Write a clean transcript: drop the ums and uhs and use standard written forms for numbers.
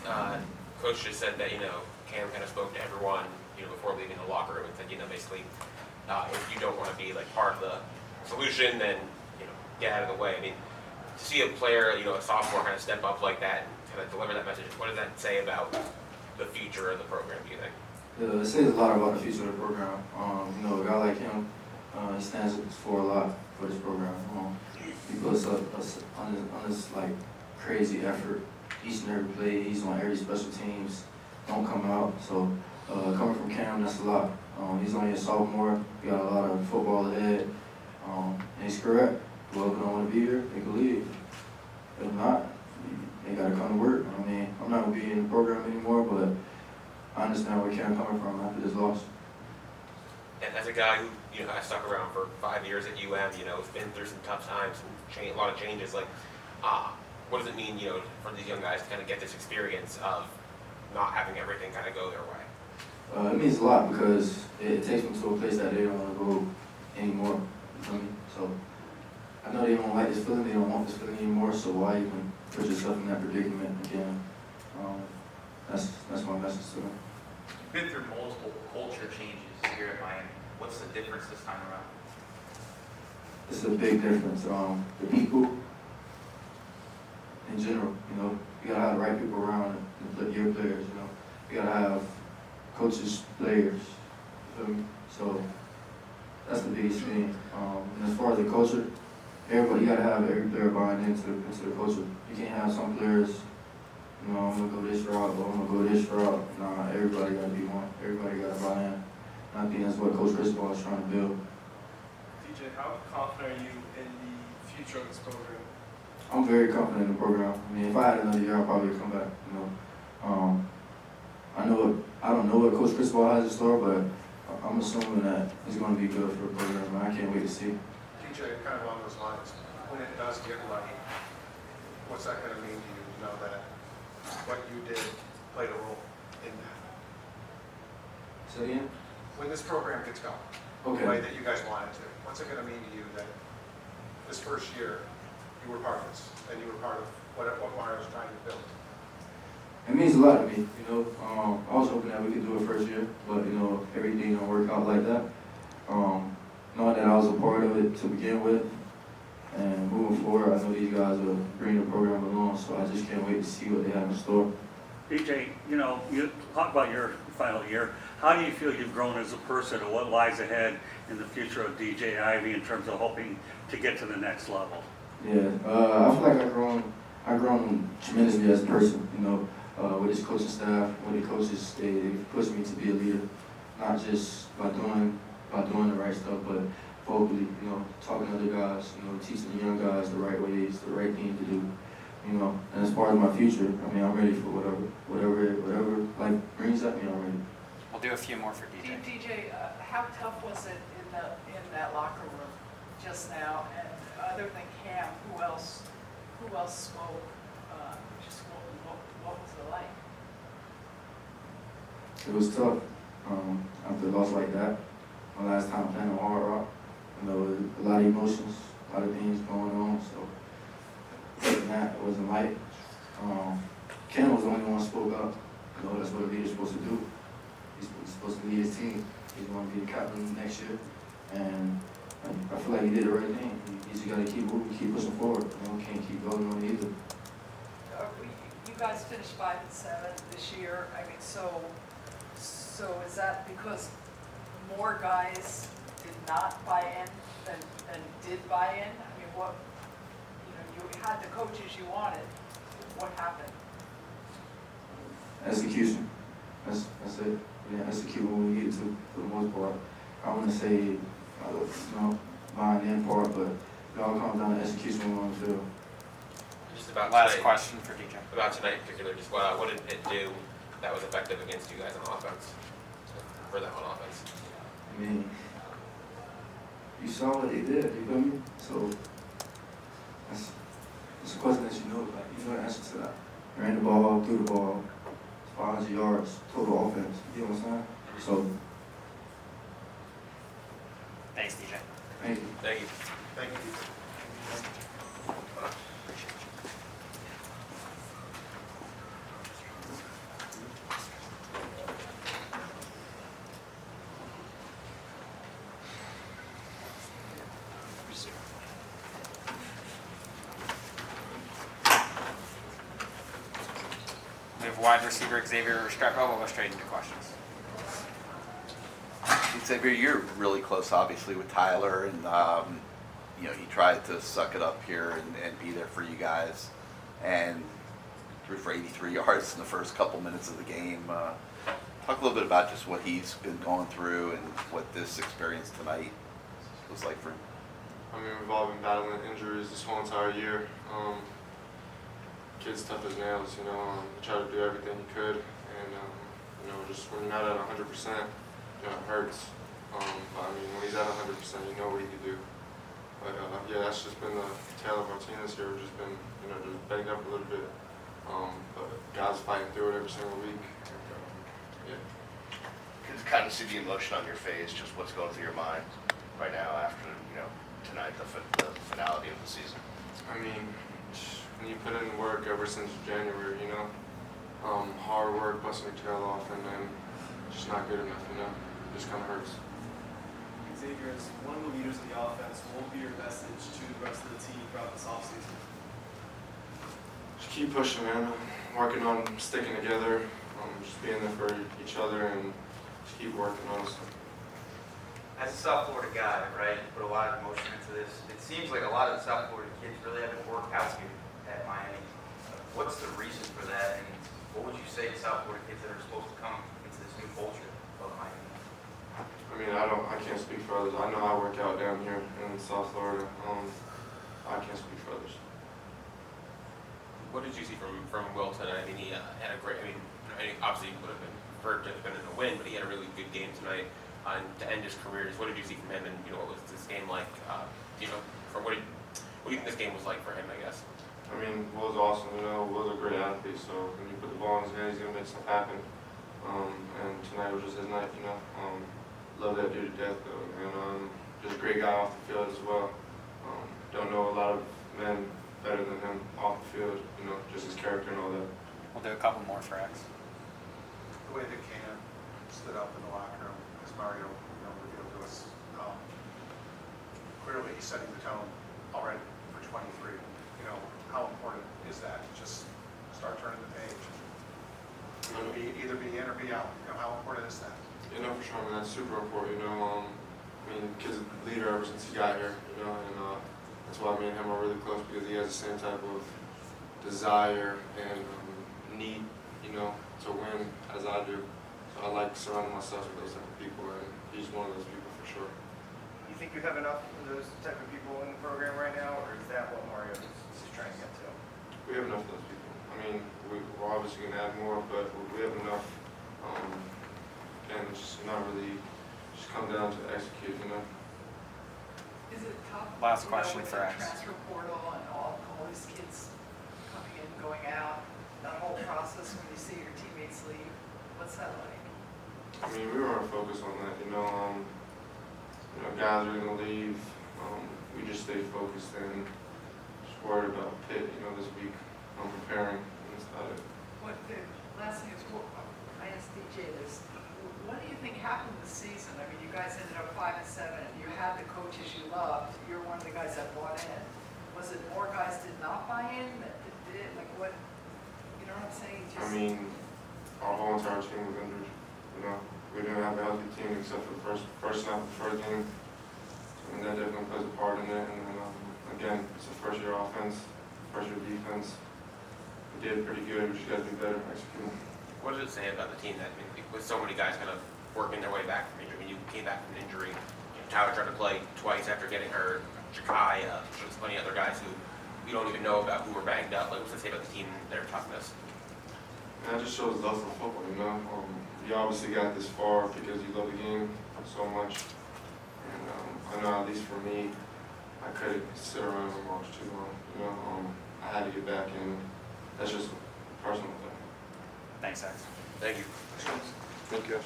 Coach just said that, Cam kind of spoke to everyone, before leaving the locker room and said, basically, if you don't want to be like part of the solution, then, get out of the way. I mean, to see a player, a sophomore kind of step up like that and kind of deliver that message, what does that say about the future of the program, do you think? It says a lot about the future of the program. A guy like him, he stands for a lot for this program. He puts us on this like crazy effort each and every play. He's on every special teams. Don't come out. So coming from Cam, that's a lot. He's only a sophomore. He got a lot of football ahead. And he's correct. Whoever don't want to be here, they can leave. If not, they got to come to work. I mean, I'm not going to be in the program anymore, but I understand where Cam coming from after this loss. And as a guy who, has stuck around for 5 years at UM, has been through some tough times and a lot of changes, like, what does it mean, for these young guys to kind of get this experience of not having everything kind of go their way? It means a lot because it takes them to a place that they don't want to go anymore. You feel me? So I know they don't like this feeling, they don't want this feeling anymore, so why even put yourself in that predicament again? That's my message to them. You've been through multiple culture changes here at Miami. What's the difference this time around? It's a big difference. The people in general, you gotta have the right people around your players, You gotta have coaches, players, you feel me? So that's the biggest thing. And as far as the culture, you gotta have every player buying into the culture. You can't have some players, I'm gonna go this route, or I'm gonna go this route. Nah, everybody gotta be one. Everybody gotta buy in. And I think that's what Coach Restrepo is trying to build. DJ, how confident are you in the future of this program? I'm very confident in the program. I mean, if I had another year, I'll probably come back. I don't know what Coach Restrepo has in store, but I'm assuming that it's going to be good for the program, and I can't wait to see. DJ, kind of on those lines, when it does get light, what's that going to mean to you? To know that what you did played a role in that. Say again? When this program gets going, the way that you guys want it to, what's it going to mean to you that this first year you were part of this, and you were part of what Mario's trying to build? It means a lot to me, I was hoping that we could do it first year, but, everything don't work out like that. Knowing that I was a part of it to begin with, and moving forward, I know these guys will bring the program along, so I just can't wait to see what they have in store. DJ, you talk about your final year. How do you feel you've grown as a person, and what lies ahead in the future of DJ Ivey in terms of hoping to get to the next level? Yeah, I feel like I've grown tremendously as a person, with this coaching staff, with the coaches, they pushed me to be a leader, not just by doing the right stuff, but vocally, talking to other guys, teaching the young guys the right ways, the right thing to do, and as far as my future, I'm ready for whatever life brings at me, I'm ready. We'll do a few more for DJ. DJ, how tough was it in that locker room just now? And other than Cam, who else spoke? What was it like? It was tough. After a loss like that, my last time playing on Hard Rock, a lot of emotions, a lot of things going on. So other than that, it wasn't light. Ken was the only one who spoke up. That's what a leader's supposed to do. He's supposed to lead his team. He's going to be the captain next year, and I feel like he did the right thing. You just got to keep moving, keep pushing forward. Can't keep going on either. You guys finished 5-7 this year. So is that because more guys did not buy in than did buy in? What? You had the coaches you wanted. What happened? Execution. That's it. Execute what we needed to for the most part. I want to say, buying in part, but it all comes down to execution on the field. Just about Last tonight, question for DJ. about tonight in particular, just what did Pitt do that was effective against you guys on offense, for them on offense? You saw what they did, you feel me? So that's a question that you know the answer to that. Ran the ball, threw the ball, 500 yards, total offense. You know what I'm saying? So Thanks, DJ. thank you. Thank you. Thank you. have wide receiver Xavier Restrepo. We'll go straight into questions. Xavier, you're really close, obviously, with Tyler, and you know, he tried to suck it up here and be there for you guys, and threw for 83 yards in the first couple minutes of the game. Talk a little bit about just what he's been going through and what this experience tonight was like for him. I mean, we've all been battling injuries this whole entire year. Kid's tough as nails, you know. Try to do everything he could, and you know, just when you're not at 100%, you know, it hurts. But I mean, when he's at 100%, you know what he can do. But yeah, that's just been the tale of our team this year. We've just been, you know, just banged up a little bit. But guys fighting through it every single week. And, yeah. You can kind of see the emotion on your face, just what's going through your mind right now after, you know, tonight, the finality of the season. I mean, when you put in work ever since January, you know, hard work, busting your tail off, and then just not good enough, you know, it just kind of hurts. Xavier, as one of the leaders of the offense, what will be your message to the rest of the team throughout this offseason? Just keep pushing, man. Working on sticking together, just being there for each other, and just keep working, honestly. As a South Florida guy, right, you put a lot of emotion into this. It seems like a lot of the South Florida kids really haven't worked out here at Miami. What's the reason for that, and what would you say to South Florida kids that are supposed to come into this new culture of Miami? I mean, I can't speak for others. I know I work out down here in South Florida. I can't speak for others. What did you see from Will tonight? I mean, he had a great. I mean, obviously would have been preferred to have been in a win, but he had a really good game tonight. And to end his career, what did you see from him? And you know, what was this game like? You know, from what do you think this game was like for him? I guess. I mean, Will's awesome. You know, Will's a great athlete. So when you put the ball in his hand, he's gonna make stuff happen. And tonight was just his night. You know. Love that dude to death, though, and just a great guy off the field as well. Don't know a lot of men better than him off the field, you know, just his character and all that. We'll do a couple more for X. The way that Cam stood up in the locker room, as Mario, you know, revealed to us, clearly he's setting the tone already for 23. You know, how important is that? Just start turning the page. Either be in or be out. You know, how important is that? You know, for sure, I mean, that's super important, you know. I mean, kid's a leader ever since he got here, you know, and that's why me and him are really close, because he has the same type of desire and need, you know, to win as I do. So I like surrounding myself with those type of people, and he's one of those people for sure. You think you have enough of those type of people in the program right now, or is that what Mario is trying to get to? We have enough of those people. I mean, we're obviously going to add more, but we have enough. And it's just not really, just come down to execute, you know. Is it tough? Last question for X. X. Transfer portal and all these kids coming in, going out, that whole process when you see your teammates leave, what's that like? I mean, we weren't focused on that, you know. Guys are gonna leave. We just stayed focused and just worried about Pitt, you know, this week. I'm preparing, and that's about it. What the last thing is, I asked DJ this. What do you think happened this season? I mean, you guys ended up 5-7. You had the coaches you loved. You're one of the guys that bought in. Was it more guys did not buy in that did? Like what? You know what I'm saying? I mean, our whole entire team was injured. You know, we didn't have a healthy team except for the first snap of the first game. And that definitely plays a part in it. And then again, it's a first-year offense, first-year defense. We did pretty good. We just got to do better executing. What does it say about the team that, I mean, with so many guys kind of working their way back from injury? I mean, you came back from an injury. You know, Tyler tried to play twice after getting hurt. Jakai, there's plenty of other guys who we don't even know about who were banged up. Like, what's it say about the team, their toughness? That just shows love for football, you know. You obviously got this far because you love the game so much. And I know, at least for me, I couldn't sit around and watch too long. You know, I had to get back in. That's just a personal thing. Thanks, X. Thank you. Thank you.